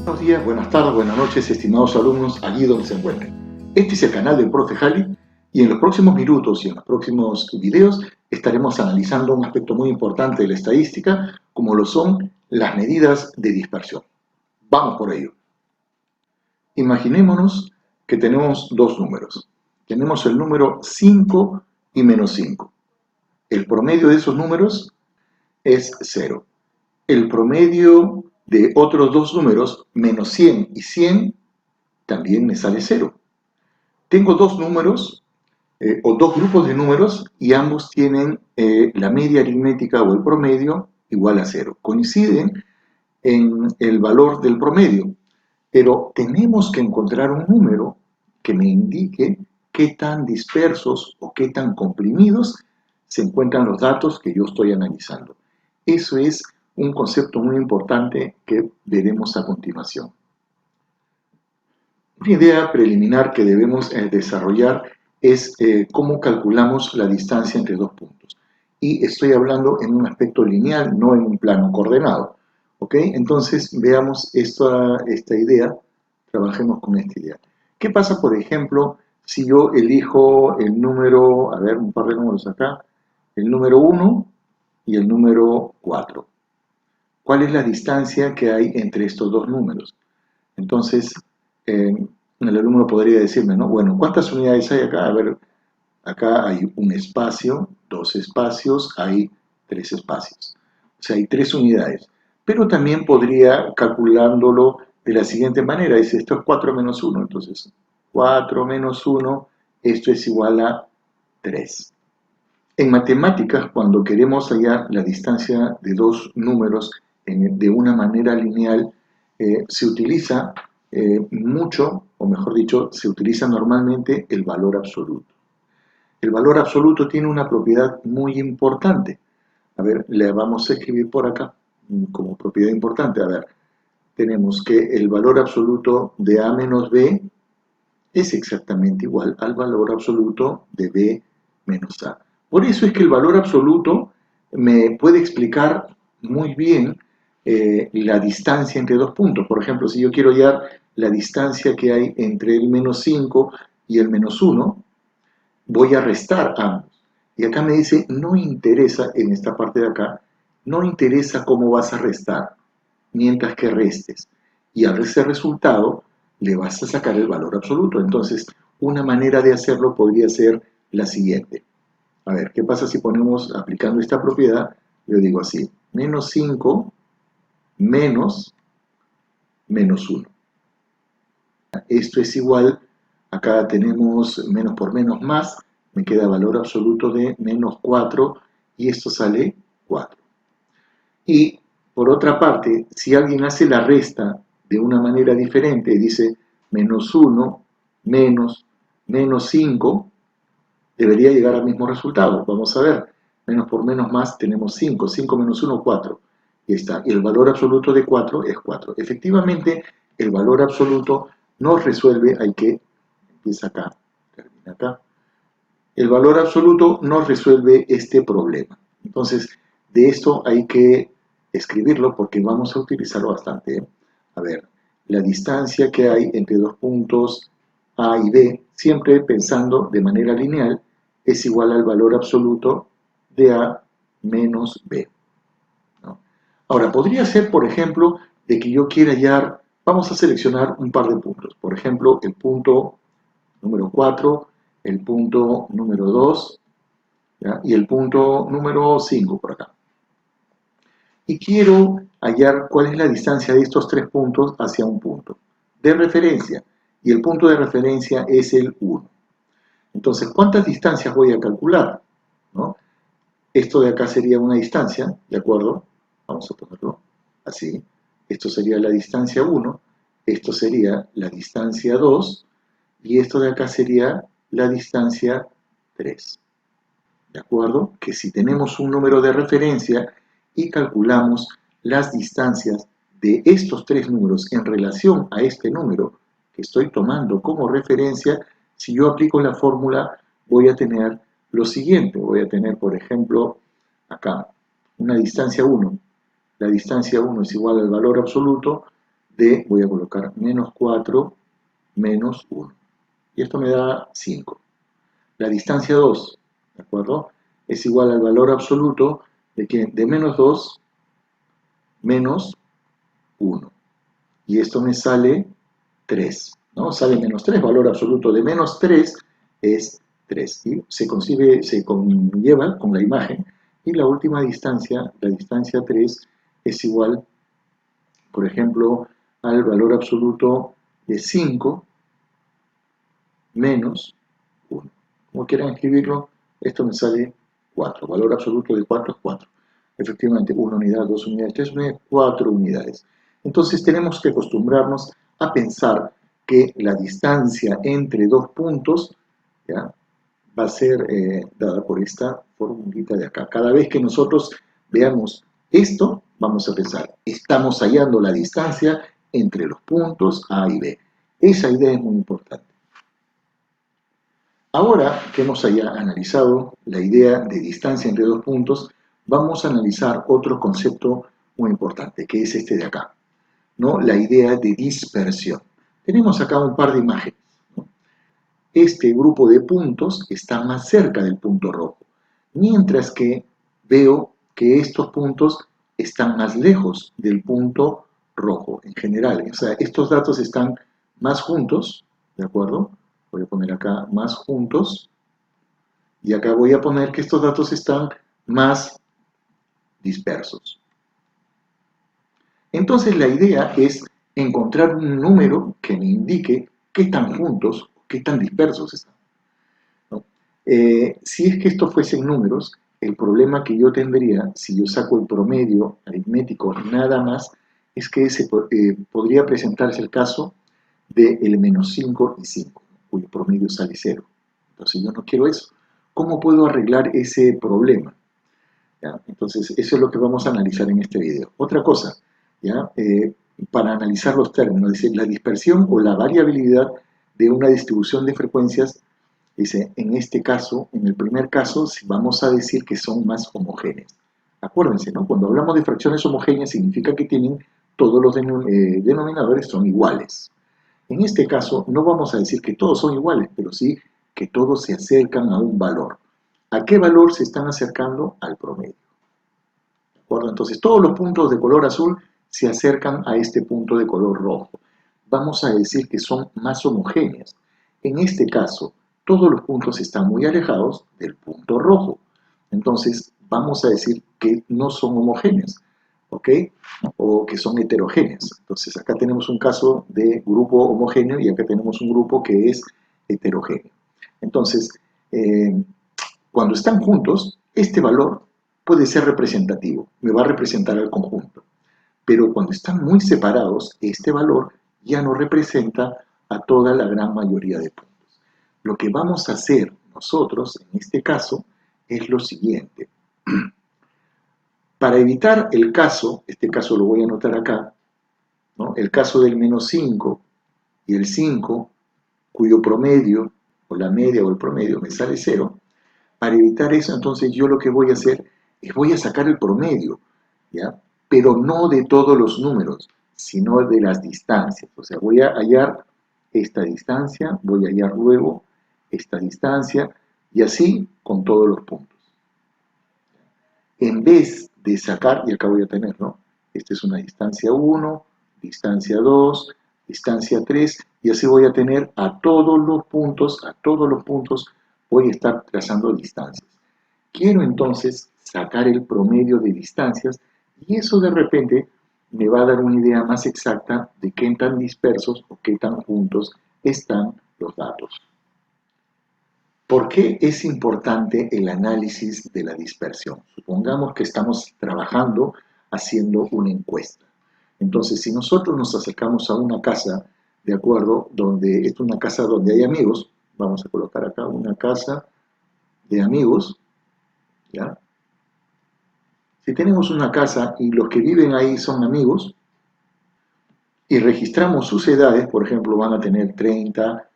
Buenos días, buenas tardes, buenas noches, estimados alumnos, allí donde se encuentren. Este es el canal del Profe Jali y en los próximos minutos y en los próximos videos estaremos analizando un aspecto muy importante de la estadística, como lo son las medidas de dispersión. Vamos por ello. Imaginémonos que tenemos dos números. Tenemos el número 5 y menos 5. El promedio de esos números es 0. El promedio de otros dos números, menos 100 y 100, también me sale 0. Tengo dos números o dos grupos de números y ambos tienen la media aritmética o el promedio igual a 0. Coinciden en el valor del promedio, pero tenemos que encontrar un número que me indique qué tan dispersos o qué tan comprimidos se encuentran los datos que yo estoy analizando. Eso es un concepto muy importante que veremos a continuación. Una idea preliminar que debemos desarrollar es cómo calculamos la distancia entre dos puntos. Y estoy hablando en un aspecto lineal, no en un plano coordenado. ¿Ok? Entonces veamos esta idea, trabajemos con esta idea. ¿Qué pasa, por ejemplo, si yo elijo el número, a ver, un par de números acá, el número 1 y el número 4? ¿Cuál es la distancia que hay entre estos dos números? Entonces, el alumno podría decirme, ¿no? Bueno, ¿cuántas unidades hay acá? A ver, acá hay un espacio, dos espacios, hay tres espacios. O sea, hay tres unidades. Pero también podría calculándolo de la siguiente manera. Dice, esto es 4 menos 1. Entonces, 4 menos 1, esto es igual a 3. En matemáticas, cuando queremos hallar la distancia de dos números de una manera lineal, se utiliza mucho, o mejor dicho, se utiliza normalmente el valor absoluto. El valor absoluto tiene una propiedad muy importante. A ver, le vamos a escribir por acá como propiedad importante. A ver, tenemos que el valor absoluto de A menos B es exactamente igual al valor absoluto de B menos A. Por eso es que el valor absoluto me puede explicar muy bien la distancia entre dos puntos. Por ejemplo, si yo quiero hallar la distancia que hay entre el menos 5 y el menos 1, voy a restar ambos. Y acá me dice, no interesa, en esta parte de acá, no interesa cómo vas a restar, mientras que restes. Y a ese resultado le vas a sacar el valor absoluto. Entonces, una manera de hacerlo podría ser la siguiente. A ver, ¿qué pasa si ponemos, aplicando esta propiedad? Yo digo así, menos 5 menos 1. Esto es igual, acá tenemos menos por menos más, me queda valor absoluto de menos 4 y esto sale 4. Y por otra parte, si alguien hace la resta de una manera diferente, dice menos 1 menos 5, debería llegar al mismo resultado. Vamos a ver, menos por menos más tenemos 5, 5 menos 1, 4. Y está, y el valor absoluto de 4 es 4. Efectivamente, el valor absoluto nos resuelve, hay que, empieza acá, termina acá, el valor absoluto nos resuelve este problema. Entonces, de esto hay que escribirlo porque vamos a utilizarlo bastante. A ver, la distancia que hay entre dos puntos A y B, siempre pensando de manera lineal, es igual al valor absoluto de A menos B, ¿no? Ahora, podría ser, por ejemplo, de que yo quiera hallar, vamos a seleccionar un par de puntos. Por ejemplo, el punto número 4, el punto número 2, ¿ya? Y el punto número 5 por acá. Y quiero hallar cuál es la distancia de estos tres puntos hacia un punto de referencia. Y el punto de referencia es el 1. Entonces, ¿cuántas distancias voy a calcular? ¿No? Esto de acá sería una distancia, ¿de acuerdo? Vamos a ponerlo así. Esto sería la distancia 1, esto sería la distancia 2, y esto de acá sería la distancia 3. ¿De acuerdo? Que si tenemos un número de referencia y calculamos las distancias de estos tres números en relación a este número que estoy tomando como referencia, si yo aplico la fórmula voy a tener lo siguiente. Voy a tener, por ejemplo, acá una distancia 1. La distancia 1 es igual al valor absoluto de, voy a colocar menos 4 menos 1. Y esto me da 5. La distancia 2, ¿de acuerdo? Es igual al valor absoluto de, que, de menos 2 menos 1. Y esto me sale 3, ¿no? Sale menos 3, valor absoluto de menos 3 es 3. Y se conlleva con la imagen. Y la última distancia, la distancia 3, es igual, por ejemplo, al valor absoluto de 5 menos 1. Como quieran escribirlo, esto me sale 4. Valor absoluto de 4 es 4. Efectivamente, 1 unidad, 2 unidades, 3 unidades, 4 unidades. Entonces tenemos que acostumbrarnos a pensar que la distancia entre dos puntos, ¿ya?, va a ser dada por esta formulita de acá. Cada vez que nosotros veamos esto, vamos a pensar, estamos hallando la distancia entre los puntos A y B. Esa idea es muy importante. Ahora que hemos ya analizado la idea de distancia entre dos puntos, vamos a analizar otro concepto muy importante, que es este de acá, ¿no? La idea de dispersión. Tenemos acá un par de imágenes, ¿no? Este grupo de puntos está más cerca del punto rojo, mientras que veo que estos puntos están más lejos del punto rojo en general. O sea, estos datos están más juntos, ¿de acuerdo? Voy a poner acá más juntos, y acá voy a poner que estos datos están más dispersos. Entonces la idea es encontrar un número que me indique qué tan juntos, qué tan dispersos están, ¿no? Si es que estos fuesen números, el problema que yo tendría, si yo saco el promedio aritmético nada más, es que podría presentarse el caso del menos 5 y 5, cuyo promedio sale 0. Entonces yo no quiero eso. ¿Cómo puedo arreglar ese problema? ¿Ya? Entonces, eso es lo que vamos a analizar en este video. Otra cosa, ¿ya? Para analizar los términos, dice la dispersión o la variabilidad de una distribución de frecuencias, dice, en este caso, en el primer caso, vamos a decir que son más homogéneas. Acuérdense, ¿no? Cuando hablamos de fracciones homogéneas, significa que tienen todos los denominadores son iguales. En este caso, no vamos a decir que todos son iguales, pero sí que todos se acercan a un valor. ¿A qué valor se están acercando? Al promedio. ¿De acuerdo? Entonces, todos los puntos de color azul se acercan a este punto de color rojo. Vamos a decir que son más homogéneos. En este caso, todos los puntos están muy alejados del punto rojo. Entonces, vamos a decir que no son homogéneos, ¿ok? O que son heterogéneos. Entonces, acá tenemos un caso de grupo homogéneo y acá tenemos un grupo que es heterogéneo. Entonces, cuando están juntos, este valor puede ser representativo, me va a representar al conjunto. Pero cuando están muy separados, este valor ya no representa a toda la gran mayoría de puntos. Lo que vamos a hacer nosotros, en este caso, es lo siguiente. Para evitar el caso, este caso lo voy a anotar acá, ¿no? El caso del menos 5 y el 5, cuyo promedio, o la media o el promedio, me sale 0. Para evitar eso, entonces yo lo que voy a hacer es voy a sacar el promedio, ¿ya? Pero no de todos los números, sino de las distancias. O sea, voy a hallar esta distancia, voy a hallar luego esta distancia, y así con todos los puntos. En vez de sacar, y acá voy a tener, ¿no? Esta es una distancia 1, distancia 2, distancia 3, y así voy a tener a todos los puntos voy a estar trazando distancias. Quiero entonces sacar el promedio de distancias y eso de repente me va a dar una idea más exacta de qué tan dispersos o qué tan juntos están los datos. ¿Por qué es importante el análisis de la dispersión? Supongamos que estamos trabajando haciendo una encuesta. Entonces, si nosotros nos acercamos a una casa, ¿de acuerdo? Donde es una casa donde hay amigos, vamos a colocar acá una casa de amigos, ¿ya? Si tenemos una casa y los que viven ahí son amigos, y registramos sus edades, por ejemplo, van a tener 30,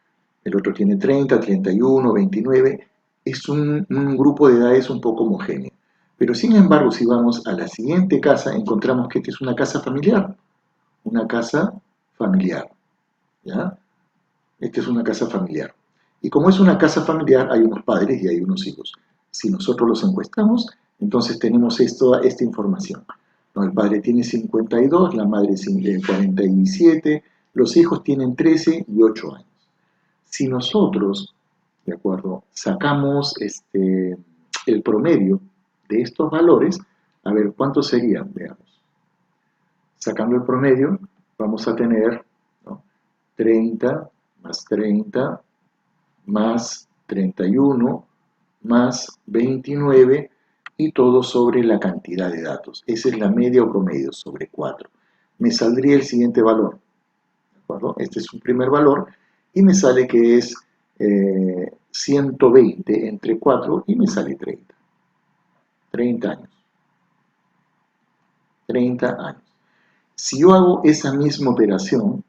el otro tiene 30, 31, 29, es un grupo de edades un poco homogéneo. Pero sin embargo, si vamos a la siguiente casa, encontramos que esta es una casa familiar, una casa familiar, ¿ya? Esta es una casa familiar. Y como es una casa familiar, hay unos padres y hay unos hijos. Si nosotros los encuestamos, entonces tenemos esta información, ¿no? El padre tiene 52, la madre 47, los hijos tienen 13 y 8 años. Si nosotros, ¿de acuerdo?, sacamos el promedio de estos valores, a ver, ¿cuántos serían? Veamos. Sacando el promedio, vamos a tener, ¿no?, 30 más 30 más 31 más 29 y todo sobre la cantidad de datos. Esa es la media o promedio sobre 4. Me saldría el siguiente valor, ¿de acuerdo? Este es un primer valor y me sale que es 120 entre 4 y me sale 30. 30 años. 30 años. Si yo hago esa misma operación,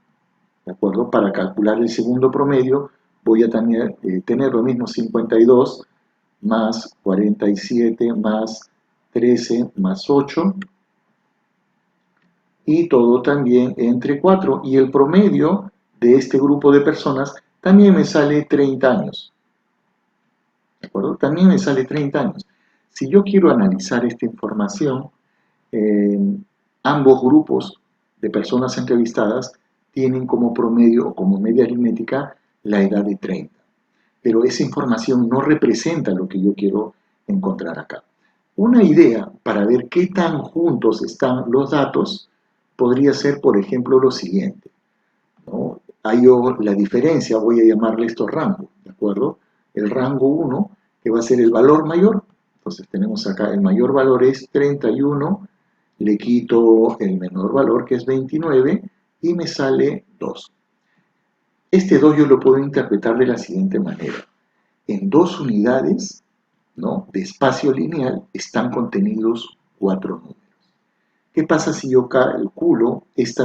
¿de acuerdo?, para calcular el segundo promedio, voy a tener lo mismo 52 más 47 más 13 más 8 y todo también entre 4. Y el promedio de este grupo de personas también me sale 30 años. ¿De acuerdo? También me sale 30 años. Si yo quiero analizar esta información, ambos grupos de personas entrevistadas tienen como promedio o como media aritmética la edad de 30. Pero esa información no representa lo que yo quiero encontrar acá. Una idea para ver qué tan juntos están los datos podría ser, por ejemplo, lo siguiente, ¿no? Hay la diferencia, voy a llamarle esto rango, ¿de acuerdo? El rango 1, que va a ser el valor mayor. Entonces tenemos acá el mayor valor es 31, le quito el menor valor que es 29 y me sale 2. Este 2 yo lo puedo interpretar de la siguiente manera. En 2 unidades, ¿no?, de espacio lineal están contenidos 4 números. ¿Qué pasa si yo calculo este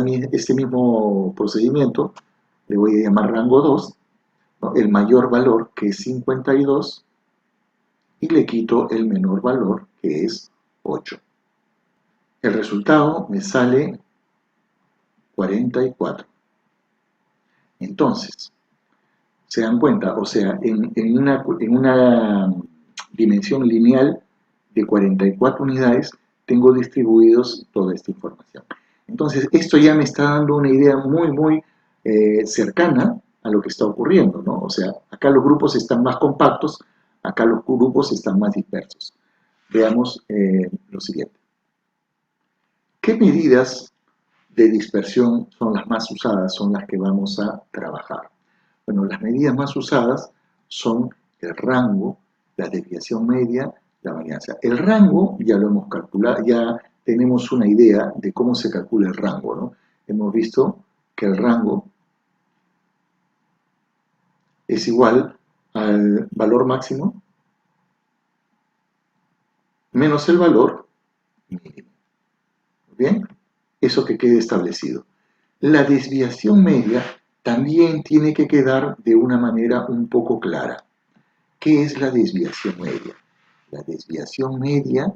mismo procedimiento? Le voy a llamar rango 2, ¿no?, el mayor valor que es 52 y le quito el menor valor que es 8. El resultado me sale 44. Entonces, ¿se dan cuenta? O sea, en una dimensión lineal de 44 unidades tengo distribuidos toda esta información. Entonces, esto ya me está dando una idea muy cercana a lo que está ocurriendo, ¿no? O sea, acá los grupos están más compactos, acá los grupos están más dispersos. Veamos lo siguiente. ¿Qué medidas de dispersión son las más usadas? Son las que vamos a trabajar. Bueno, las medidas más usadas son el rango, la desviación media, la varianza. El rango ya lo hemos calculado, ya tenemos una idea de cómo se calcula el rango, ¿no? Hemos visto que el rango es igual al valor máximo menos el valor mínimo. ¿Bien? Eso que quede establecido. La desviación media también tiene que quedar de una manera un poco clara. ¿Qué es la desviación media? La desviación media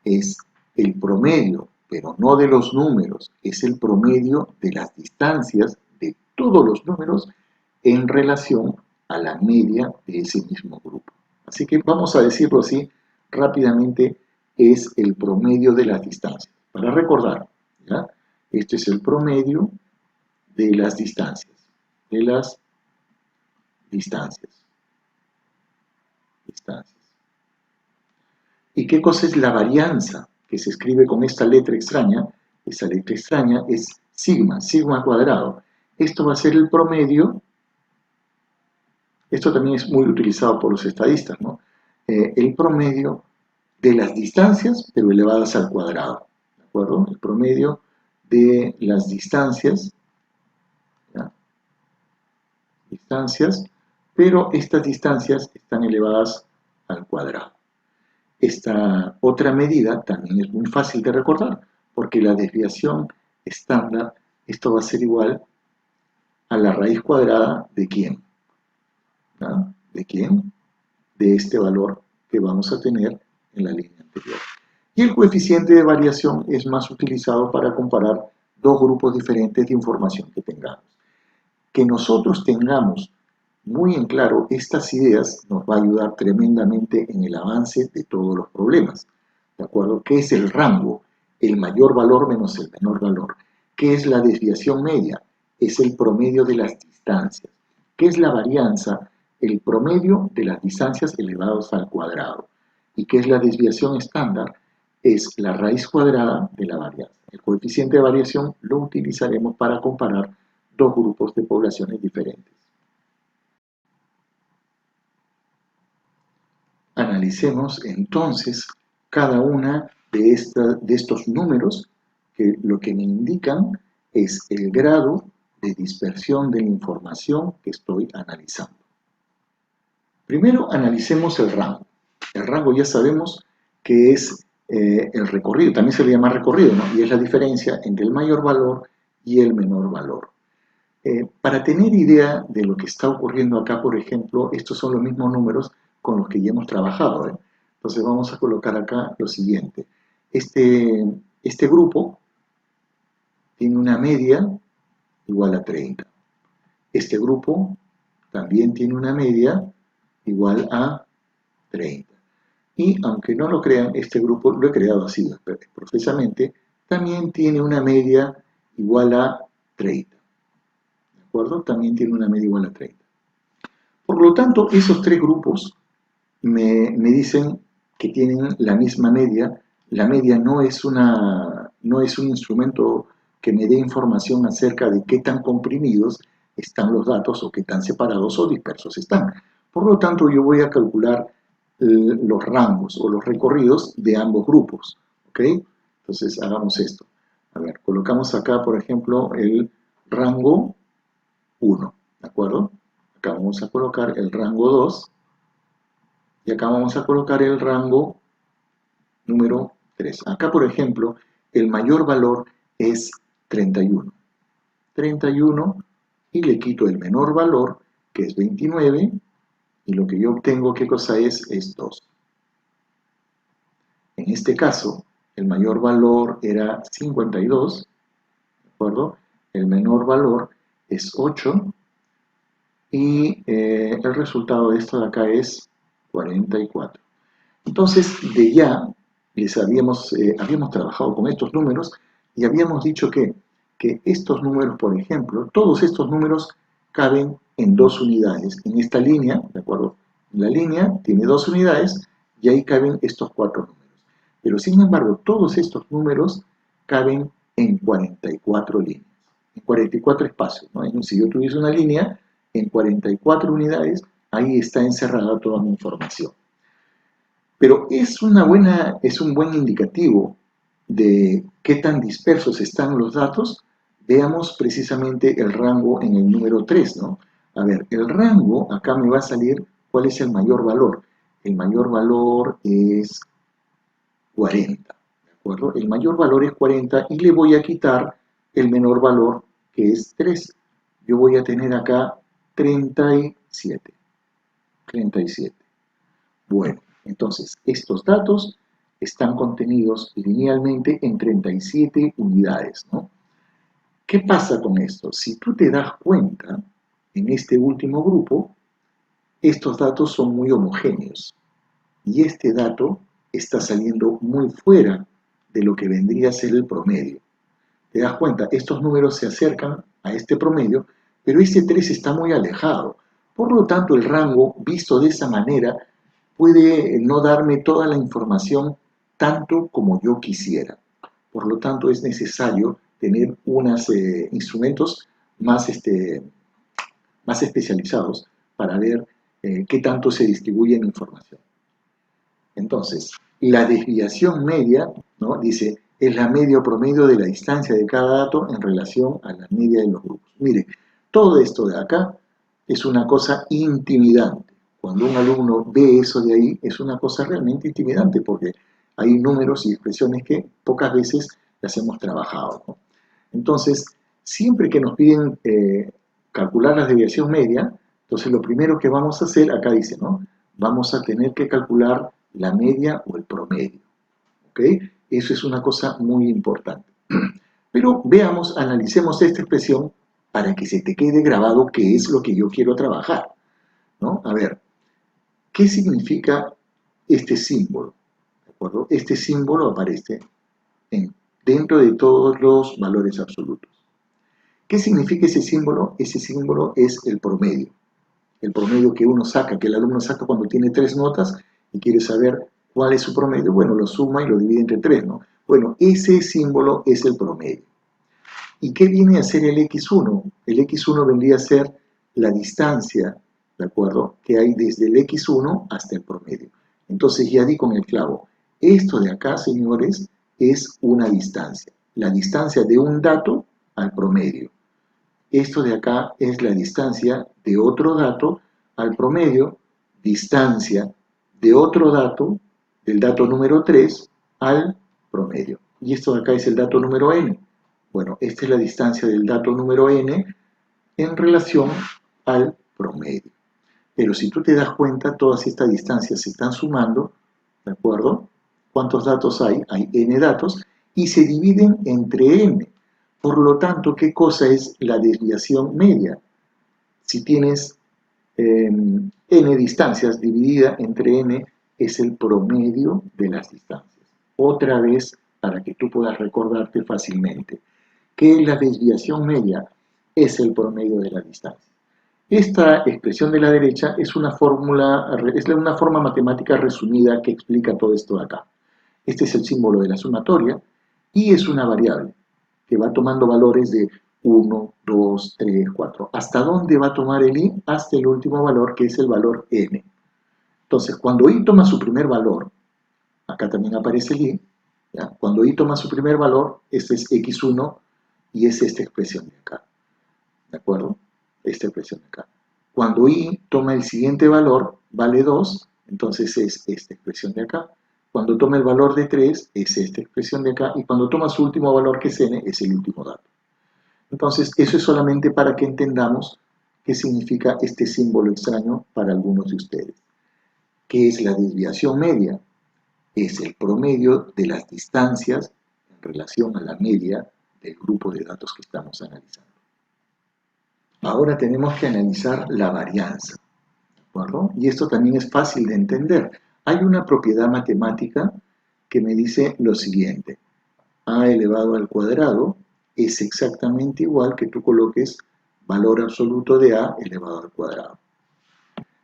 es el promedio, pero no de los números, es el promedio de las distancias de todos los números en relación a la media de ese mismo grupo. Así que vamos a decirlo así rápidamente, es el promedio de las distancias. Para recordar, ¿ya?, este es el promedio de las distancias, distancias. ¿Y qué cosa es la varianza? Que se escribe con esta letra extraña. Esa letra extraña es sigma, sigma cuadrado. Esto va a ser el promedio. Esto también es muy utilizado por los estadistas, ¿no? El promedio de las distancias, pero elevadas al cuadrado, ¿de acuerdo? El promedio de las distancias, ¿ya?, distancias, pero estas distancias están elevadas al cuadrado. Esta otra medida también es muy fácil de recordar, porque la desviación estándar, esto va a ser igual a la raíz cuadrada de ¿quién? ¿No? ¿De quién? De este valor que vamos a tener en la línea anterior. Y el coeficiente de variación es más utilizado para comparar dos grupos diferentes de información que tengamos. Que nosotros tengamos muy en claro estas ideas nos va a ayudar tremendamente en el avance de todos los problemas. ¿De acuerdo? ¿Qué es el rango? El mayor valor menos el menor valor. ¿Qué es la desviación media? Es el promedio de las distancias. ¿Qué es la varianza? El promedio de las distancias elevadas al cuadrado. ¿Y qué es la desviación estándar? Es la raíz cuadrada de la varianza. El coeficiente de variación lo utilizaremos para comparar dos grupos de poblaciones diferentes. Analicemos entonces cada una de estos números que lo que me indican es el grado de dispersión de la información que estoy analizando. Primero analicemos el rango. El rango ya sabemos que es el recorrido, también se le llama recorrido, ¿no? Y es la diferencia entre el mayor valor y el menor valor. Para tener idea de lo que está ocurriendo acá, por ejemplo, estos son los mismos números con los que ya hemos trabajado, ¿eh? Entonces vamos a colocar acá lo siguiente. Este grupo tiene una media igual a 30. Este grupo también tiene una media igual a 30. Y aunque no lo crean, este grupo lo he creado así, profesamente, también tiene una media igual a 30. ¿De acuerdo? También tiene una media igual a 30. Por lo tanto, esos tres grupos me dicen que tienen la misma media. La media no es un instrumento que me dé información acerca de qué tan comprimidos están los datos o qué tan separados o dispersos están. Por lo tanto, yo voy a calcular los rangos o los recorridos de ambos grupos. ¿Ok? Entonces, hagamos esto. A ver, colocamos acá, por ejemplo, el rango 1. ¿De acuerdo? Acá vamos a colocar el rango 2. Y acá vamos a colocar el rango número 3. Acá, por ejemplo, el mayor valor es 31. 31 y le quito el menor valor, que es 29, y lo que yo obtengo, ¿qué cosa es? Es 2. En este caso, el mayor valor era 52, ¿de acuerdo? El menor valor es 8, y el resultado de esto de acá es 44. Entonces, de ya habíamos trabajado con estos números y habíamos dicho que estos números, por ejemplo, todos estos números caben en 2 unidades. En esta línea, ¿de acuerdo? La línea tiene 2 unidades y ahí caben estos 4 números. Pero sin embargo, todos estos números caben en 44 líneas, en 44 espacios, ¿no? Si yo tuviese una línea, en 44 unidades, ahí está encerrada toda mi información. Pero es un buen indicativo de qué tan dispersos están los datos. Veamos precisamente el rango en el número 3, ¿no? A ver, el rango, acá me va a salir cuál es el mayor valor. El mayor valor es 40, ¿de acuerdo? El mayor valor es 40 y le voy a quitar el menor valor, que es 3. Yo voy a tener acá 37. 37. Bueno, entonces estos datos están contenidos linealmente en 37 unidades, ¿no? ¿Qué pasa con esto? Si tú te das cuenta, en este último grupo, estos datos son muy homogéneos y este dato está saliendo muy fuera de lo que vendría a ser el promedio. ¿Te das cuenta? Estos números se acercan a este promedio, pero este 3 está muy alejado. Por lo tanto, el rango, visto de esa manera, puede no darme toda la información tanto como yo quisiera. Por lo tanto, es necesario tener unos instrumentos más, más especializados para ver qué tanto se distribuye la información. Entonces, la desviación media, ¿no? Dice, es la media o promedio de la distancia de cada dato en relación a la media de los grupos. Mire, todo esto de acá es una cosa intimidante. Cuando un alumno ve eso de ahí, es una cosa realmente intimidante porque hay números y expresiones que pocas veces las hemos trabajado, ¿no? Entonces, siempre que nos piden calcular la desviación media, entonces lo primero que vamos a hacer, acá dice, ¿no? Vamos a tener que calcular la media o el promedio, ¿ok? Eso es una cosa muy importante. Pero veamos, analicemos esta expresión para que se te quede grabado qué es lo que yo quiero trabajar, ¿no? A ver, ¿qué significa este símbolo? ¿De acuerdo? Este símbolo aparece dentro de todos los valores absolutos. ¿Qué significa ese símbolo? Ese símbolo es el promedio que uno saca, que el alumno saca cuando tiene 3 notas y quiere saber cuál es su promedio. Bueno, lo suma y lo divide entre 3, ¿no? Bueno, ese símbolo es el promedio. ¿Y qué viene a ser el x1? El x1 vendría a ser la distancia, ¿de acuerdo?, que hay desde el x1 hasta el promedio. Entonces ya di con el clavo. Esto de acá, señores, es una distancia. La distancia de un dato al promedio. Esto de acá es la distancia de otro dato al promedio, distancia de otro dato, del dato número 3 al promedio. Y esto de acá es el dato número n. Bueno, esta es la distancia del dato número n en relación al promedio. Pero si tú te das cuenta, todas estas distancias se están sumando, ¿de acuerdo? ¿Cuántos datos hay? Hay n datos y se dividen entre n. Por lo tanto, ¿qué cosa es la desviación media? Si tienes n distancias dividida entre n, es el promedio de las distancias. Otra vez, para que tú puedas recordarte fácilmente, que la desviación media es el promedio de la distancia. Esta expresión de la derecha es una forma matemática resumida que explica todo esto de acá. Este es el símbolo de la sumatoria y es una variable que va tomando valores de 1, 2, 3, 4. ¿Hasta dónde va a tomar el i? Hasta el último valor, que es el valor n. Entonces, cuando i toma su primer valor, acá también aparece el i, ¿ya? Cuando i toma su primer valor, este es x1 y es esta expresión de acá. ¿De acuerdo? Esta expresión de acá. Cuando i toma el siguiente valor, vale 2, entonces es esta expresión de acá. Cuando toma el valor de 3, es esta expresión de acá. Y cuando toma su último valor, que es n, es el último dato. Entonces, eso es solamente para que entendamos qué significa este símbolo extraño para algunos de ustedes. ¿Qué es la desviación media? Es el promedio de las distancias en relación a la media del grupo de datos que estamos analizando. Ahora tenemos que analizar la varianza, ¿de acuerdo? Y esto también es fácil de entender. Hay una propiedad matemática que me dice lo siguiente. A elevado al cuadrado es exactamente igual que tú coloques valor absoluto de A elevado al cuadrado.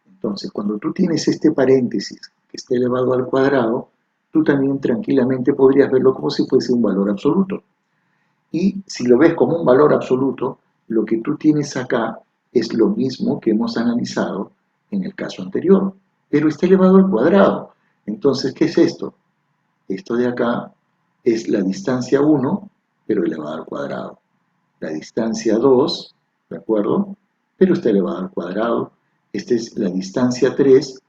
Entonces, cuando tú tienes este paréntesis que está elevado al cuadrado, tú también tranquilamente podrías verlo como si fuese un valor absoluto. Y si lo ves como un valor absoluto, lo que tú tienes acá es lo mismo que hemos analizado en el caso anterior, pero está elevado al cuadrado. Entonces, ¿qué es esto? Esto de acá es la distancia 1, pero elevada al cuadrado. La distancia 2, ¿de acuerdo? Pero está elevada al cuadrado. Esta es la distancia 3,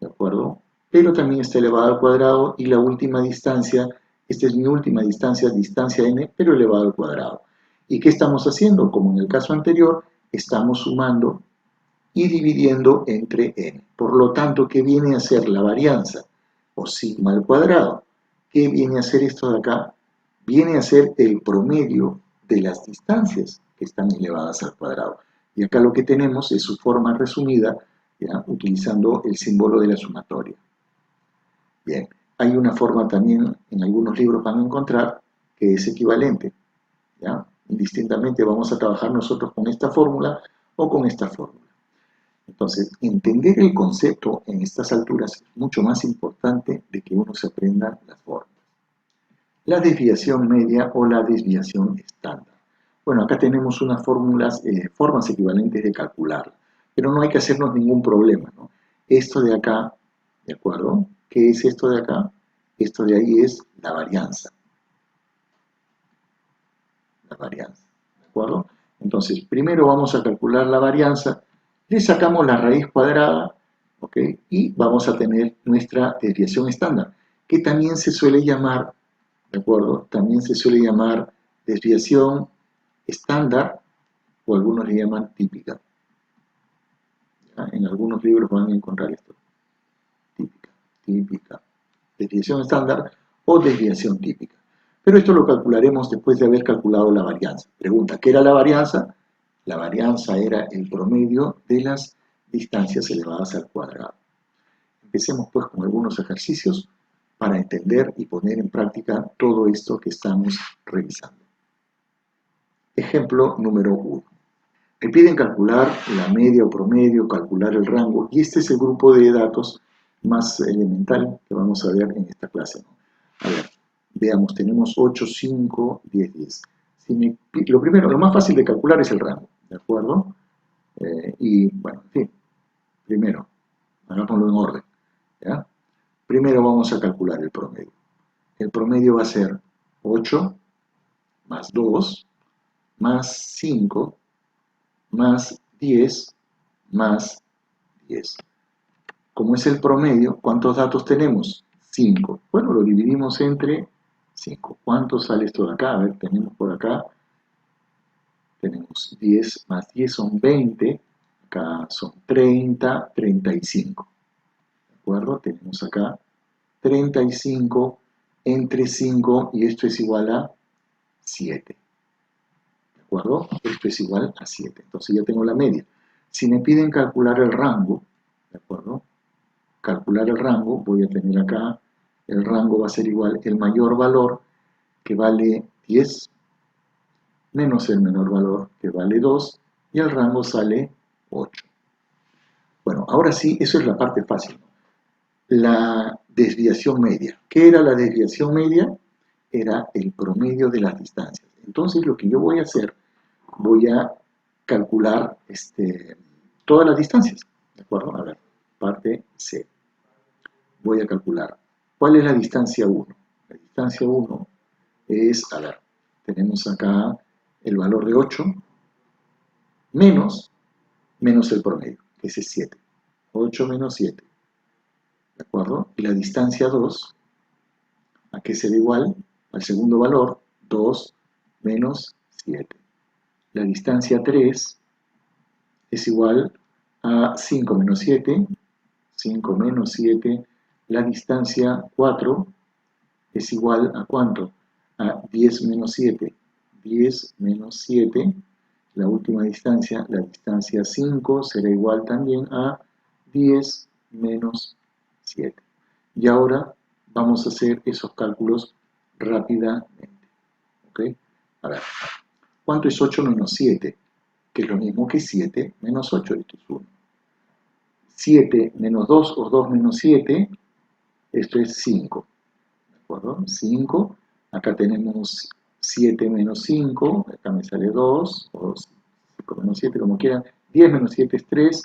¿de acuerdo? Pero también está elevada al cuadrado. Y la última distancia, esta es mi última distancia, distancia n, pero elevada al cuadrado. ¿Y qué estamos haciendo? Como en el caso anterior, estamos sumando y dividiendo entre n. Por lo tanto, ¿qué viene a ser la varianza? O sigma al cuadrado. ¿Qué viene a ser esto de acá? Viene a ser el promedio de las distancias que están elevadas al cuadrado. Y acá lo que tenemos es su forma resumida, ¿ya?, utilizando el símbolo de la sumatoria. Bien, hay una forma también, en algunos libros van a encontrar, que es equivalente, ¿ya? Indistintamente vamos a trabajar nosotros con esta fórmula o con esta fórmula. Entonces, entender el concepto en estas alturas es mucho más importante de que uno se aprenda las formas. La desviación media o la desviación estándar. Bueno, acá tenemos unas formas equivalentes de calcularla, pero no hay que hacernos ningún problema, ¿no? Esto de acá, ¿de acuerdo? ¿Qué es esto de acá? Esto de ahí es la varianza. La varianza, ¿de acuerdo? Entonces, primero vamos a calcular la varianza, le sacamos la raíz cuadrada, ¿ok? Y vamos a tener nuestra desviación estándar, que también se suele llamar, ¿de acuerdo? También se suele llamar desviación estándar, o algunos le llaman típica. ¿Ya? En algunos libros van a encontrar esto. Típica. Desviación estándar o desviación típica. Pero esto lo calcularemos después de haber calculado la varianza. Pregunta, ¿qué era la varianza? La varianza era el promedio de las distancias elevadas al cuadrado. Empecemos pues con algunos ejercicios para entender y poner en práctica todo esto que estamos revisando. Ejemplo número 1. Me piden calcular la media o promedio, calcular el rango, y este es el grupo de datos más elemental que vamos a ver en esta clase, ¿no? A ver, veamos, tenemos 8, 5, 10, 10. Lo primero, lo más fácil de calcular es el rango, ¿de acuerdo? Y bueno, en fin, primero, hagámoslo en orden, ¿ya? Primero vamos a calcular el promedio. El promedio va a ser 8 más 2 más 5 más 10 más 10. Como es el promedio, ¿cuántos datos tenemos? 5. Bueno, lo dividimos entre 5. ¿Cuánto sale esto de acá? A ver, tenemos por acá, tenemos 10 más 10 son 20, acá son 30, 35. ¿De acuerdo? Tenemos acá 35 entre 5 y esto es igual a 7. ¿De acuerdo? Esto es igual a 7. Entonces ya tengo la media. Si me piden calcular el rango, ¿de acuerdo? Calcular el rango, voy a tener acá, el rango va a ser igual el mayor valor, que vale 10, menos el menor valor, que vale 2, y el rango sale 8. Bueno, ahora sí, eso es la parte fácil, ¿no? La desviación media. ¿Qué era la desviación media? Era el promedio de las distancias. Entonces lo que yo voy a hacer, voy a calcular todas las distancias. ¿De acuerdo? A ver, parte C. Voy a calcular. ¿Cuál es la distancia 1? La distancia 1 es, a ver, tenemos acá el valor de 8 menos el promedio, que ese es 7. 8 menos 7. ¿De acuerdo? Y la distancia 2, ¿a qué será igual? Al segundo valor, 2 menos 7. La distancia 3 es igual a 5 menos 7. 5 menos 7. La distancia 4 es igual a ¿cuánto? A 10 menos 7. 10 menos 7. La última distancia, la distancia 5, será igual también a 10 menos 7. Y ahora vamos a hacer esos cálculos rápidamente. ¿Ok? A ver, ¿cuánto es 8 menos 7? Que es lo mismo que 7 menos 8, esto es 1. 7 menos 2 o 2 menos 7, esto es 5. ¿De acuerdo? 5. Acá tenemos 7 menos 5, acá me sale 2, o 5 menos 7, como quieran. 10 menos 7 es 3,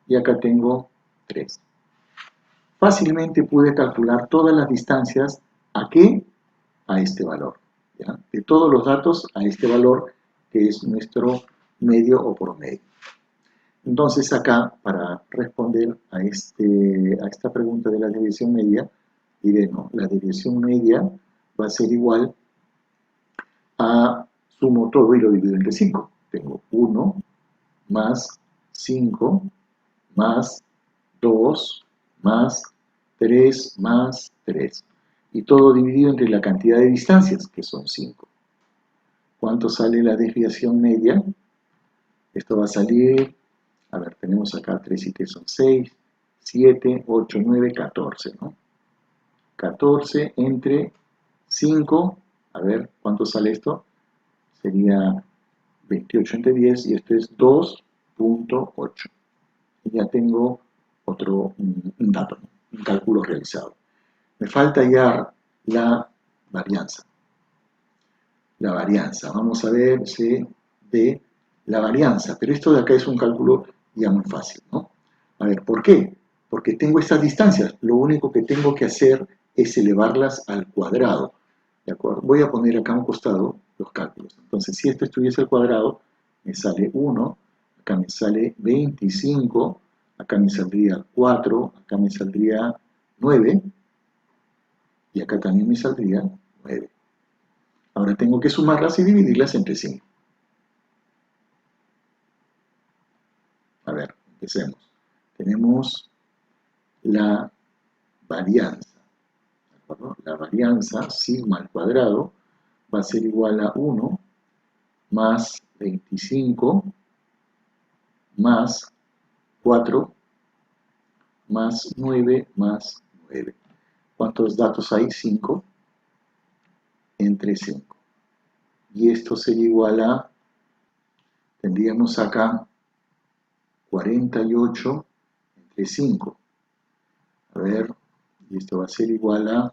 y acá tengo 3. Fácilmente pude calcular todas las distancias. ¿A qué? A este valor. ¿Ya? De todos los datos a este valor, que es nuestro medio o promedio. Entonces acá, para responder a esta pregunta de la desviación media, diré, no, la desviación media va a ser igual a, sumo todo y lo divido entre 5. Tengo 1 más 5 más 2 más 3 más 3. Y todo dividido entre la cantidad de distancias, que son 5. ¿Cuánto sale la desviación media? Esto va a salir, a ver, tenemos acá 3 y 3 son 6, 7, 8, 9, 14, ¿no? 14 entre 5, a ver, ¿cuánto sale esto? Sería 28 entre 10 y esto es 2.8. Y ya tengo un dato, ¿no? Un cálculo realizado. Me falta hallar la varianza. La varianza, vamos a ver si de la varianza, pero esto de acá es un cálculo ya muy fácil, ¿no? A ver, ¿por qué? Porque tengo estas distancias, lo único que tengo que hacer es elevarlas al cuadrado, ¿de acuerdo? Voy a poner acá a un costado los cálculos. Entonces, si esto estuviese al cuadrado, me sale 1, acá me sale 25, acá me saldría 4, acá me saldría 9, y acá también me saldría 9. Ahora tengo que sumarlas y dividirlas entre 5. A ver, empecemos. Tenemos la varianza. ¿De acuerdo? La varianza, sigma al cuadrado, va a ser igual a 1 más 25 más 4 más 9 más 9. ¿Cuántos datos hay? 5 entre 5. Y esto sería igual a, tendríamos acá 48 entre 5. A ver, y esto va a ser igual a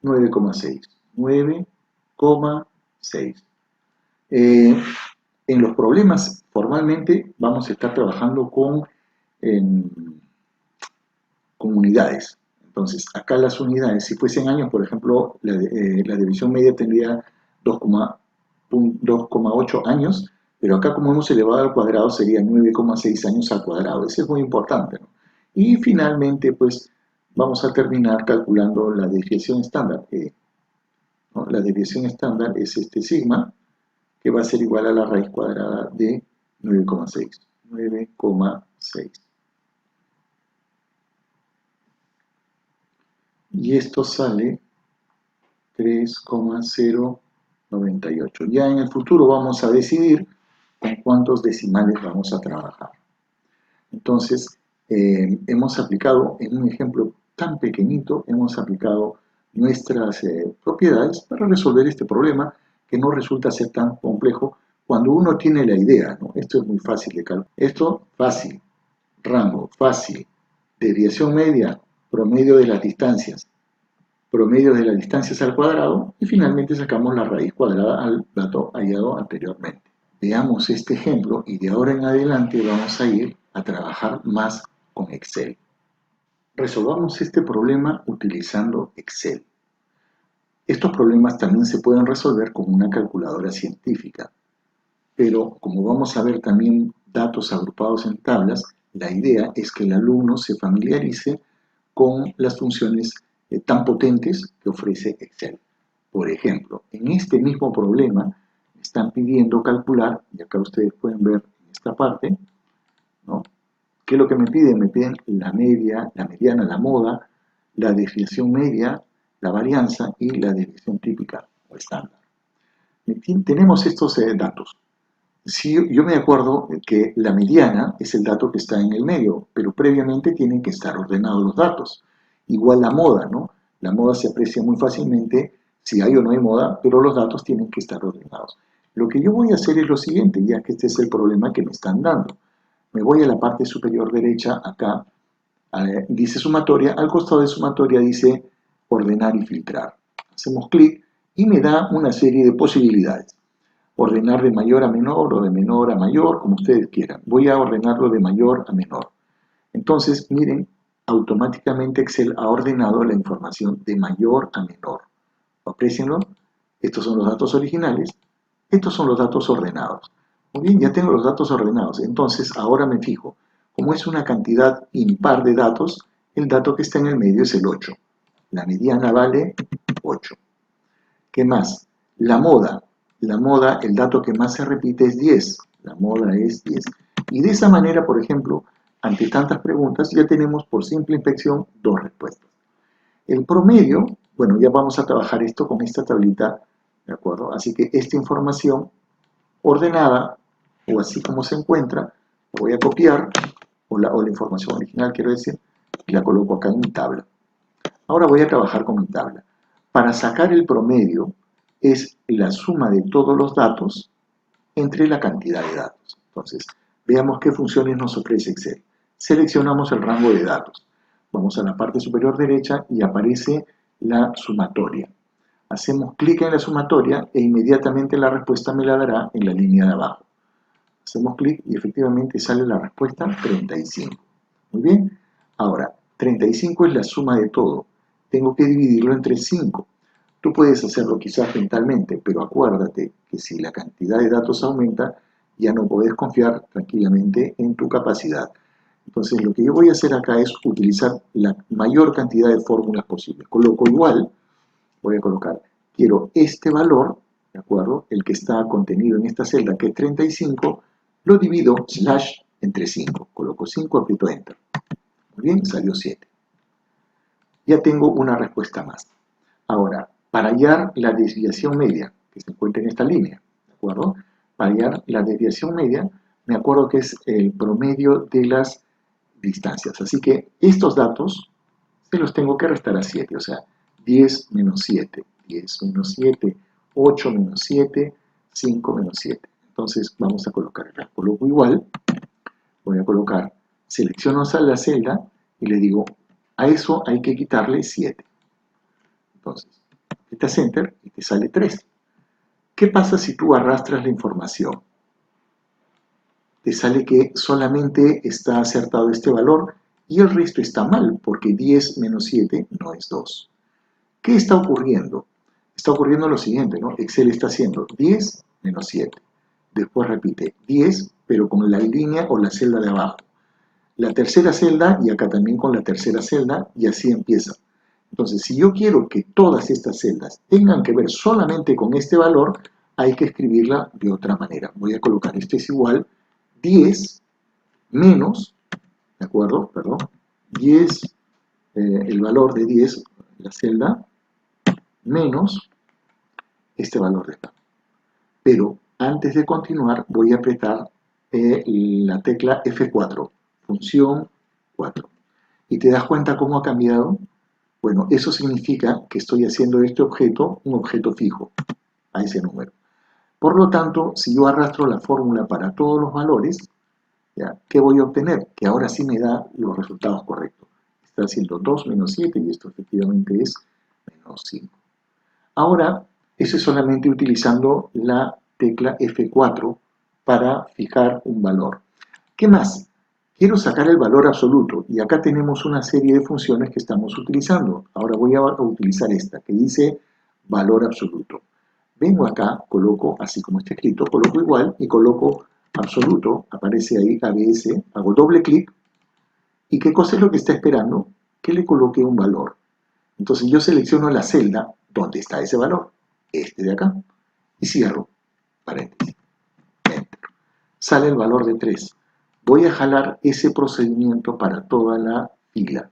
9,6. 9,6. En los problemas, formalmente, vamos a estar trabajando con unidades. Entonces, acá las unidades, si fuesen años, por ejemplo, la división media tendría 2,8 años, pero acá como hemos elevado al cuadrado sería 9,6 años al cuadrado. Eso es muy importante, ¿no? Y finalmente, pues, vamos a terminar calculando la desviación estándar. ¿No? La desviación estándar es este sigma, que va a ser igual a la raíz cuadrada de 9,6. 9,6. Y esto sale 3,098. Ya en el futuro vamos a decidir con cuántos decimales vamos a trabajar. Entonces, hemos aplicado, en un ejemplo tan pequeñito, hemos aplicado nuestras propiedades para resolver este problema que no resulta ser tan complejo cuando uno tiene la idea, ¿no? Esto es muy fácil de calcular. Esto, fácil. Rango, fácil. Desviación media, promedio de las distancias. Promedio de las distancias al cuadrado y finalmente sacamos la raíz cuadrada al dato hallado anteriormente. Veamos este ejemplo y de ahora en adelante vamos a ir a trabajar más con Excel. Resolvamos este problema utilizando Excel. Estos problemas también se pueden resolver con una calculadora científica, pero como vamos a ver también datos agrupados en tablas, la idea es que el alumno se familiarice con las funciones tan potentes que ofrece Excel. Por ejemplo, en este mismo problema me están pidiendo calcular, y acá ustedes pueden ver en esta parte, ¿no? ¿Qué es lo que me piden? Me piden la media, la mediana, la moda, la desviación media, la varianza y la desviación típica o estándar. Tenemos estos datos. Sí, yo me acuerdo que la mediana es el dato que está en el medio, pero previamente tienen que estar ordenados los datos. Igual la moda, ¿no? La moda se aprecia muy fácilmente si hay o no hay moda, pero los datos tienen que estar ordenados. Lo que yo voy a hacer es lo siguiente, ya que este es el problema que me están dando. Me voy a la parte superior derecha, acá, dice sumatoria, al costado de sumatoria dice ordenar y filtrar. Hacemos clic y me da una serie de posibilidades. Ordenar de mayor a menor o de menor a mayor, como ustedes quieran. Voy a ordenarlo de mayor a menor. Entonces, miren, automáticamente Excel ha ordenado la información de mayor a menor. Aprécienlo. Estos son los datos originales. Estos son los datos ordenados. Muy bien, ya tengo los datos ordenados. Entonces, ahora me fijo. Como es una cantidad impar de datos, el dato que está en el medio es el 8. La mediana vale 8. ¿Qué más? La moda. La moda, el dato que más se repite es 10. La moda es 10. Y de esa manera, por ejemplo, ante tantas preguntas, ya tenemos por simple inspección 2 respuestas. El promedio, bueno, ya vamos a trabajar esto con esta tablita, ¿de acuerdo? Así que esta información ordenada, o así como se encuentra, la voy a copiar, o la información original, quiero decir, y la coloco acá en mi tabla. Ahora voy a trabajar con mi tabla. Para sacar el promedio, es la suma de todos los datos entre la cantidad de datos. Entonces, veamos qué funciones nos ofrece Excel. Seleccionamos el rango de datos. Vamos a la parte superior derecha y aparece la sumatoria. Hacemos clic en la sumatoria e inmediatamente la respuesta me la dará en la línea de abajo. Hacemos clic y efectivamente sale la respuesta 35. Muy bien. Ahora, 35 es la suma de todo. Tengo que dividirlo entre 5. Tú puedes hacerlo quizás mentalmente, pero acuérdate que si la cantidad de datos aumenta, ya no puedes confiar tranquilamente en tu capacidad. Entonces, lo que yo voy a hacer acá es utilizar la mayor cantidad de fórmulas posibles. Coloco igual, voy a colocar, quiero este valor, ¿de acuerdo? El que está contenido en esta celda, que es 35, lo divido slash entre 5. Coloco 5, aprieto Enter. Muy bien, salió 7. Ya tengo una respuesta más. Ahora, Para hallar la desviación media, que se encuentra en esta línea, ¿de acuerdo? Para hallar la desviación media, me acuerdo que es el promedio de las distancias. Así que estos datos se los tengo que restar a 7, o sea, 10 menos 7, 10 menos 7, 8 menos 7, 5 menos 7. Entonces vamos a colocar acá, coloco igual, voy a colocar, selecciono la celda y le digo, a eso hay que quitarle 7. Entonces, apretas Enter y te sale 3. ¿Qué pasa si tú arrastras la información? Te sale que solamente está acertado este valor y el resto está mal, porque 10 menos 7 no es 2. ¿Qué está ocurriendo? Está ocurriendo lo siguiente, ¿no? Excel está haciendo 10 menos 7. Después repite 10, pero con la línea o la celda de abajo. La tercera celda y acá también con la tercera celda y así empieza. Entonces, si yo quiero que todas estas celdas tengan que ver solamente con este valor, hay que escribirla de otra manera. Voy a colocar, este es igual 10 menos, ¿de acuerdo? Perdón, 10, el valor de 10, la celda, menos este valor de acá. Pero antes de continuar voy a apretar la tecla F4, función 4. ¿Y te das cuenta cómo ha cambiado? Bueno, eso significa que estoy haciendo este objeto un objeto fijo a ese número. Por lo tanto, si yo arrastro la fórmula para todos los valores, ¿ya? ¿Qué voy a obtener? Que ahora sí me da los resultados correctos. Está haciendo 2 menos 7 y esto efectivamente es menos 5. Ahora, eso es solamente utilizando la tecla F4 para fijar un valor. ¿Qué más? Quiero sacar el valor absoluto y acá tenemos una serie de funciones que estamos utilizando. Ahora voy a utilizar esta que dice valor absoluto. Vengo acá, coloco, así como está escrito, coloco igual y coloco absoluto, aparece ahí ABS, hago doble clic y ¿qué cosa es lo que está esperando? Que le coloque un valor. Entonces yo selecciono la celda donde está ese valor, este de acá, y cierro, paréntesis, enter. Sale el valor de 3. Voy a jalar ese procedimiento para toda la fila.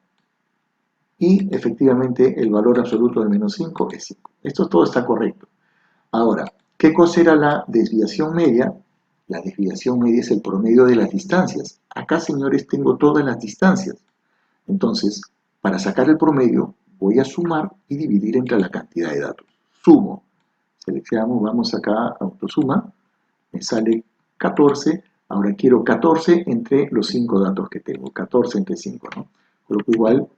Y efectivamente el valor absoluto de menos 5 es 5. Esto todo está correcto. Ahora, ¿qué cosa era la desviación media? La desviación media es el promedio de las distancias. Acá, señores, tengo todas las distancias. Entonces, para sacar el promedio, voy a sumar y dividir entre la cantidad de datos. Sumo. Seleccionamos, vamos acá a autosuma. Me sale 14. Ahora quiero 14 entre los 5 datos que tengo. 14 entre 5, ¿no? Coloco igual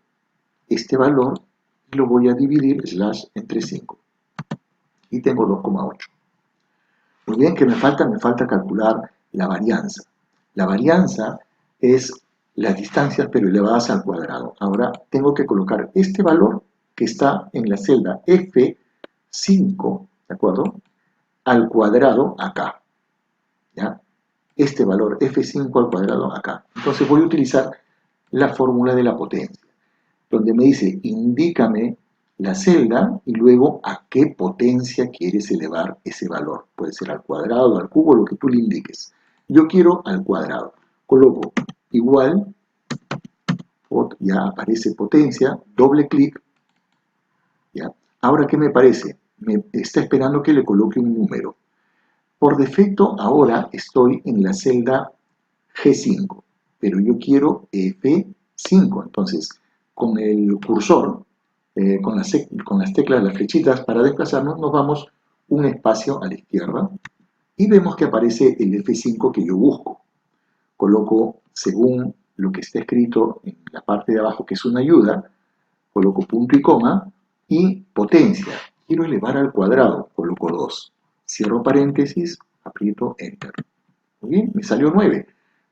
este valor y lo voy a dividir slash entre 5. Y tengo 2,8. Muy bien, ¿qué me falta? Me falta calcular la varianza. La varianza es las distancias pero elevadas al cuadrado. Ahora tengo que colocar este valor que está en la celda F5, ¿de acuerdo? Al cuadrado acá, ¿ya? Este valor F5 al cuadrado acá. Entonces voy a utilizar la fórmula de la potencia, donde me dice, indícame la celda y luego a qué potencia quieres elevar ese valor. Puede ser al cuadrado, al cubo, lo que tú le indiques. Yo quiero al cuadrado. Coloco igual, ya aparece potencia, doble clic, ¿ya? Ahora, ¿qué me parece? Me está esperando que le coloque un número. Por defecto, ahora estoy en la celda G5, pero yo quiero F5. Entonces, con el cursor, con las teclas, las flechitas para desplazarnos, nos vamos un espacio a la izquierda y vemos que aparece el F5 que yo busco. Coloco, según lo que está escrito en la parte de abajo, que es una ayuda, coloco punto y coma y potencia. Quiero elevar al cuadrado, coloco 2. Cierro paréntesis, aprieto Enter. Muy bien, me salió 9.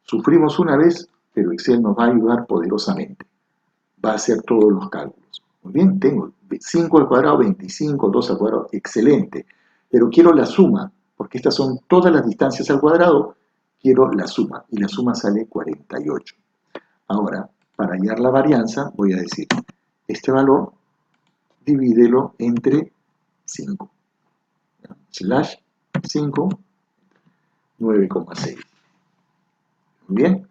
Sufrimos una vez, pero Excel nos va a ayudar poderosamente. Va a hacer todos los cálculos. Muy bien, tengo 5 al cuadrado, 25, 2 al cuadrado, excelente. Pero quiero la suma, porque estas son todas las distancias al cuadrado, quiero la suma, y la suma sale 48. Ahora, para hallar la varianza, voy a decir, este valor, divídelo entre 5. Slash 5, 9,6. Muy bien.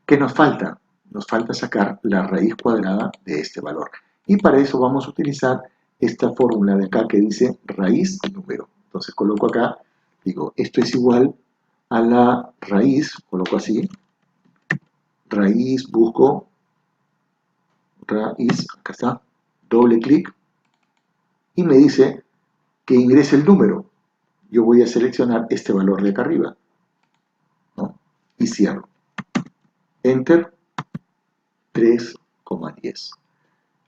¿Qué nos falta? Nos falta sacar la raíz cuadrada de este valor. Y para eso vamos a utilizar esta fórmula de acá que dice raíz y número. Entonces coloco acá, digo, esto es igual a la raíz, coloco así, raíz, busco raíz, acá está, doble clic, y me dice que ingrese el número. Yo voy a seleccionar este valor de acá arriba, ¿no? Y cierro. Enter, 3,10.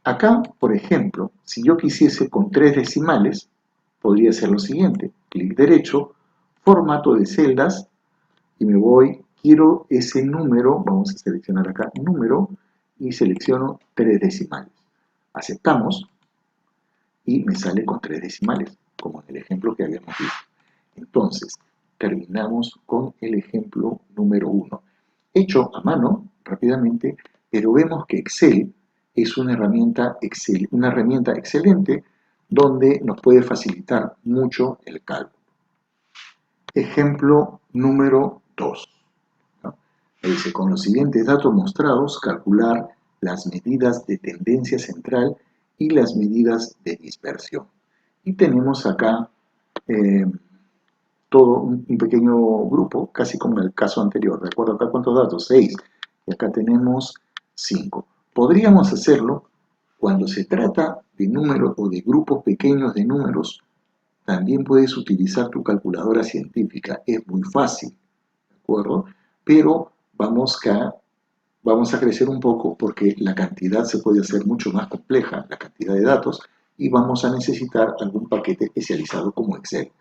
Acá, por ejemplo, si yo quisiese con 3 decimales, podría ser lo siguiente. Clic derecho, formato de celdas, y me voy, quiero ese número, vamos a seleccionar acá, número, y selecciono 3 decimales. Aceptamos, y me sale con 3 decimales, como en el ejemplo que habíamos visto. Entonces, terminamos con el ejemplo número 1. Hecho a mano, rápidamente, pero vemos que Excel es una herramienta excelente donde nos puede facilitar mucho el cálculo. Ejemplo número 2. ¿No? Dice, con los siguientes datos mostrados, calcular las medidas de tendencia central y las medidas de dispersión. Y tenemos acá todo un pequeño grupo, casi como en el caso anterior. ¿De acuerdo? Acá cuántos datos, 6. Y acá tenemos 5. Podríamos hacerlo cuando se trata de números o de grupos pequeños de números. También puedes utilizar tu calculadora científica. Es muy fácil, ¿de acuerdo? Pero vamos a crecer un poco porque la cantidad se puede hacer mucho más compleja, la cantidad de datos, y vamos a necesitar algún paquete especializado como Excel.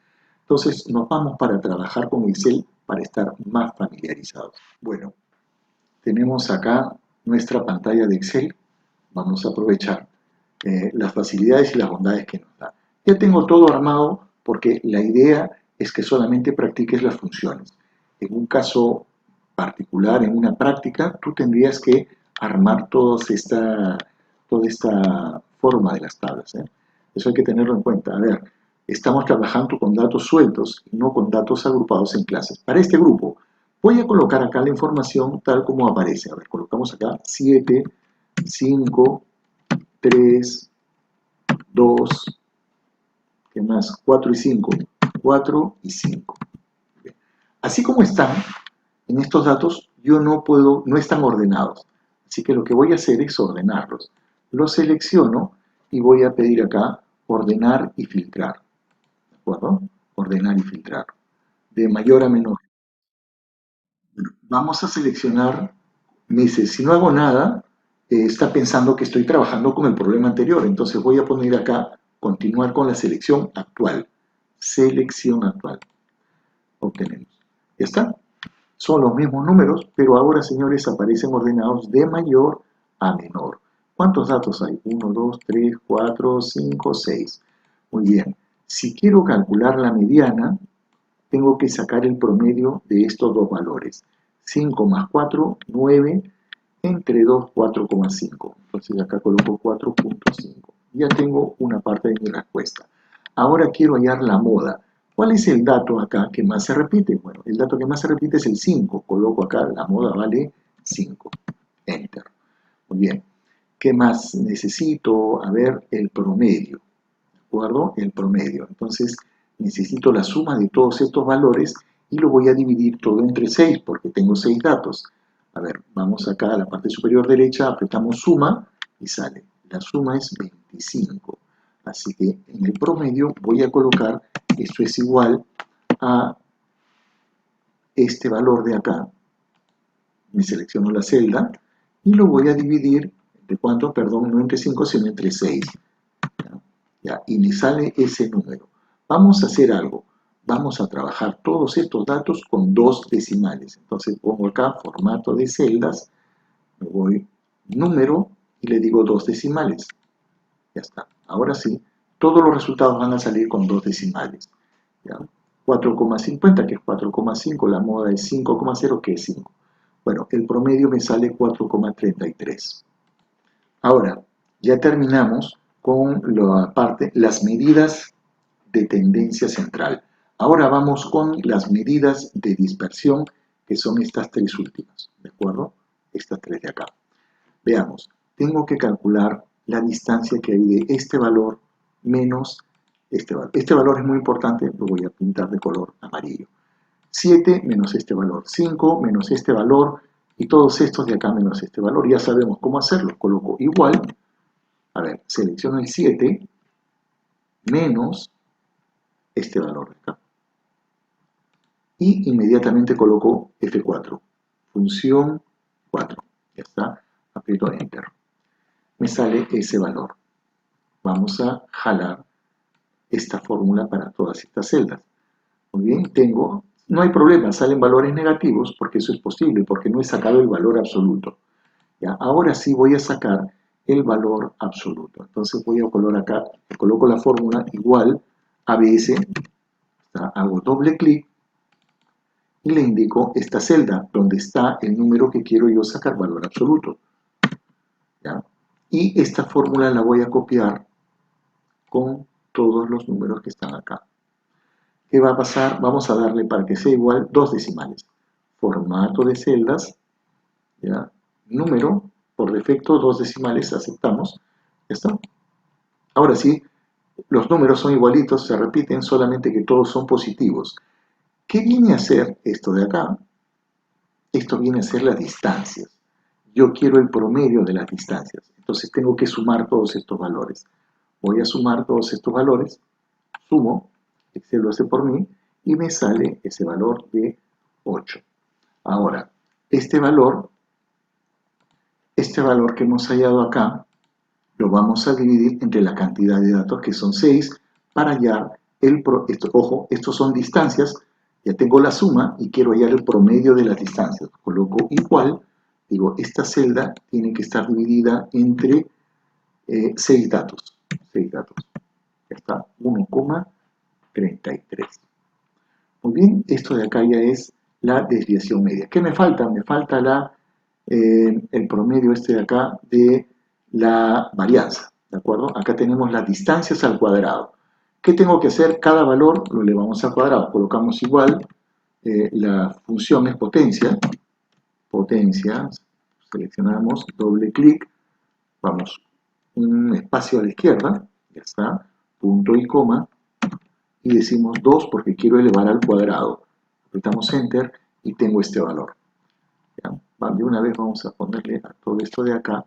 Entonces nos vamos para trabajar con Excel para estar más familiarizados. Bueno, tenemos acá nuestra pantalla de Excel. Vamos a aprovechar las facilidades y las bondades que nos da. Ya tengo todo armado porque la idea es que solamente practiques las funciones. En un caso particular, en una práctica, tú tendrías que armar toda esta forma de las tablas. Eso hay que tenerlo en cuenta. A ver, estamos trabajando con datos sueltos y no con datos agrupados en clases. Para este grupo, voy a colocar acá la información tal como aparece. A ver, colocamos acá 7, 5, 3, 2, ¿qué más? 4 y 5. 4 y 5. Así como están, en estos datos yo no están ordenados. Así que lo que voy a hacer es ordenarlos. Los selecciono y voy a pedir acá ordenar y filtrar. ¿De acuerdo? Ordenar y filtrar. De mayor a menor. Vamos a seleccionar, me dice, si no hago nada, está pensando que estoy trabajando con el problema anterior. Entonces voy a poner acá, continuar con la selección actual. Selección actual. Obtenemos. ¿Ya está? Son los mismos números, pero ahora, señores, aparecen ordenados de mayor a menor. ¿Cuántos datos hay? 1, 2, 3, 4, 5, 6. Muy bien. Si quiero calcular la mediana, tengo que sacar el promedio de estos dos valores. 5 más 4, 9, entre 2, 4,5. Entonces acá coloco 4,5. Ya tengo una parte de mi respuesta. Ahora quiero hallar la moda. ¿Cuál es el dato acá que más se repite? Bueno, el dato que más se repite es el 5. Coloco acá, la moda vale 5. Enter. Muy bien. ¿Qué más necesito? A ver, el promedio. ¿De acuerdo? El promedio. Entonces, necesito la suma de todos estos valores y lo voy a dividir todo entre 6 porque tengo 6 datos. A ver, vamos acá a la parte superior derecha, apretamos suma y sale. La suma es 25. Así que en el promedio voy a colocar, esto es igual a este valor de acá. Me selecciono la celda y lo voy a dividir, ¿entre cuánto? Perdón, no entre 5, sino entre 6. ¿Ya? Y me sale ese número. Vamos a hacer algo. Vamos a trabajar todos estos datos con 2 decimales. Entonces pongo acá formato de celdas, me voy número y le digo 2 decimales. Ya está. Ahora sí, todos los resultados van a salir con 2 decimales. 4,50 que es 4,5, la moda es 5,0 que es 5. Bueno, el promedio me sale 4,33. Ahora, ya terminamos con la parte, las medidas de tendencia central. Ahora vamos con las medidas de dispersión, que son estas 3 últimas, ¿de acuerdo? Estas 3 de acá. Veamos, tengo que calcular la distancia que hay de este valor menos este valor. Este valor es muy importante, lo voy a pintar de color amarillo. 7 menos este valor, 5 menos este valor, y todos estos de acá menos este valor. Ya sabemos cómo hacerlo. Coloco igual, a ver, selecciono el 7 menos este valor de acá. Y inmediatamente coloco F4, función 4. Ya está, aprieto Enter. Me sale ese valor. Vamos a jalar esta fórmula para todas estas celdas. Muy bien, no hay problema, salen valores negativos porque eso es posible, porque no he sacado el valor absoluto. ¿Ya? Ahora sí voy a sacar el valor absoluto. Entonces voy a colocar acá, coloco la fórmula igual ABS, hago doble clic y le indico esta celda donde está el número que quiero yo sacar valor absoluto. ¿Ya? Y esta fórmula la voy a copiar con todos los números que están acá. ¿Qué va a pasar? Vamos a darle para que sea igual 2 decimales. Formato de celdas, ¿ya? Número, por defecto 2 decimales, aceptamos. ¿Ya está? Ahora sí, los números son igualitos, se repiten, solamente que todos son positivos. ¿Qué viene a ser esto de acá? Esto viene a ser las distancias. Yo quiero el promedio de las distancias, entonces tengo que sumar todos estos valores. Voy a sumar todos estos valores, sumo, Excel lo hace por mí, y me sale ese valor de 8. Ahora, este valor que hemos hallado acá, lo vamos a dividir entre la cantidad de datos, que son 6, para hallar ojo, estos son distancias, ya tengo la suma y quiero hallar el promedio de las distancias. Coloco igual, digo, esta celda tiene que estar dividida entre 6 datos. 6 datos. Ya está, 1,33. Muy bien, esto de acá ya es la desviación media. ¿Qué me falta? Me falta el promedio este de acá de la varianza, ¿de acuerdo? Acá tenemos las distancias al cuadrado. ¿Qué tengo que hacer? Cada valor lo elevamos al cuadrado. Colocamos igual, la función es potencia, seleccionamos, doble clic, vamos, un espacio a la izquierda, ya está, punto y coma, y decimos 2 porque quiero elevar al cuadrado. Apretamos Enter y tengo este valor. ¿Ya? De una vez vamos a ponerle a todo esto de acá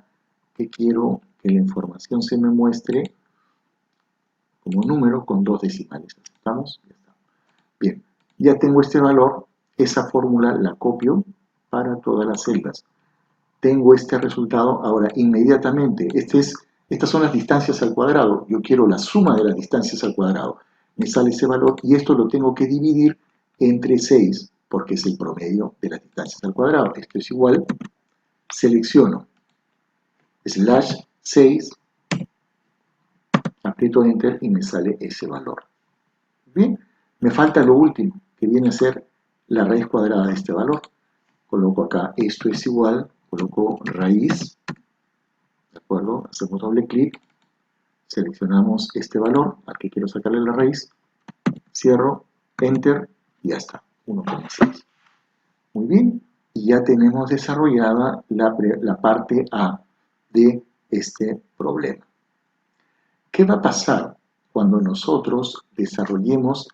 que quiero que la información se me muestre como número con 2 decimales. ¿Estamos? Ya está. Bien, ya tengo este valor, esa fórmula la copio para todas las celdas. Tengo este resultado, ahora inmediatamente, estas son las distancias al cuadrado, yo quiero la suma de las distancias al cuadrado. Me sale ese valor y esto lo tengo que dividir entre 6, porque es el promedio de las distancias al cuadrado. Esto es igual, selecciono /6, aprieto Enter y me sale ese valor. Bien, me falta lo último, que viene a ser la raíz cuadrada de este valor. Coloco acá, esto es igual, coloco raíz, ¿de acuerdo? Hacemos doble clic, seleccionamos este valor al que quiero sacarle la raíz, cierro, Enter y ya está, 1,6. Muy bien, y ya tenemos desarrollada la parte A de este problema. ¿Qué va a pasar cuando nosotros desarrollemos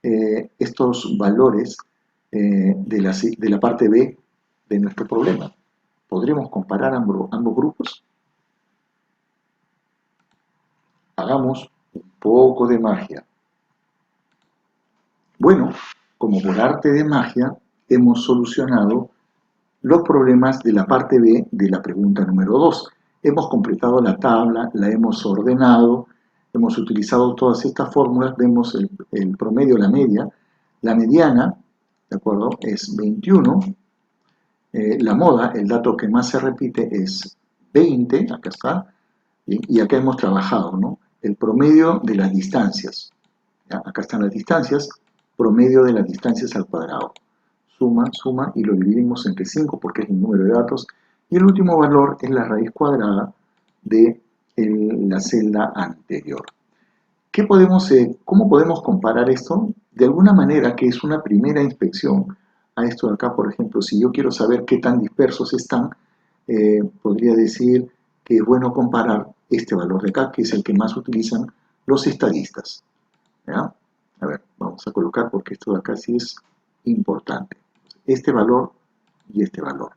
estos valores de la parte B de nuestro problema? ¿Podremos comparar ambos grupos? Hagamos un poco de magia. Bueno, como por arte de magia, hemos solucionado los problemas de la parte B de la pregunta número 2. Hemos completado la tabla, la hemos ordenado, hemos utilizado todas estas fórmulas, vemos el promedio, la media, la mediana, ¿de acuerdo? Es 21, la moda, el dato que más se repite es 20, acá está, y acá hemos trabajado, ¿no? El promedio de las distancias, ¿ya? Acá están las distancias, promedio de las distancias al cuadrado. Suma, suma y lo dividimos entre 5 porque es el número de datos. Y el último valor es la raíz cuadrada de la celda anterior. ¿Cómo podemos comparar esto? De alguna manera que es una primera inspección a esto de acá, por ejemplo, si yo quiero saber qué tan dispersos están, podría decir que es bueno comparar este valor de acá, que es el que más utilizan los estadistas. ¿Ya? A ver, vamos a colocar porque esto de acá sí es importante. Este valor y este valor.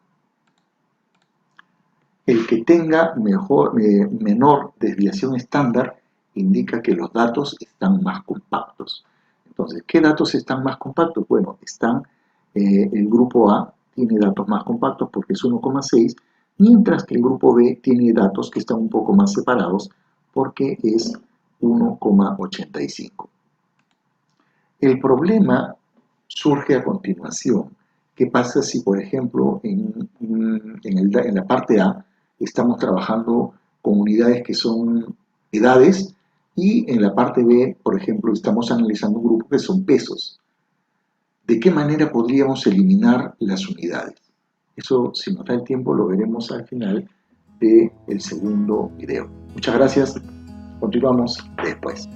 El que tenga menor desviación estándar indica que los datos están más compactos. Entonces, ¿qué datos están más compactos? Bueno, el grupo A tiene datos más compactos porque es 1,6, mientras que el grupo B tiene datos que están un poco más separados porque es 1,85. El problema surge a continuación. ¿Qué pasa si, por ejemplo, en la parte A estamos trabajando con unidades que son edades y en la parte B, por ejemplo, estamos analizando un grupo que son pesos? ¿De qué manera podríamos eliminar las unidades? Eso, si nos da el tiempo, lo veremos al final del segundo video. Muchas gracias. Continuamos después.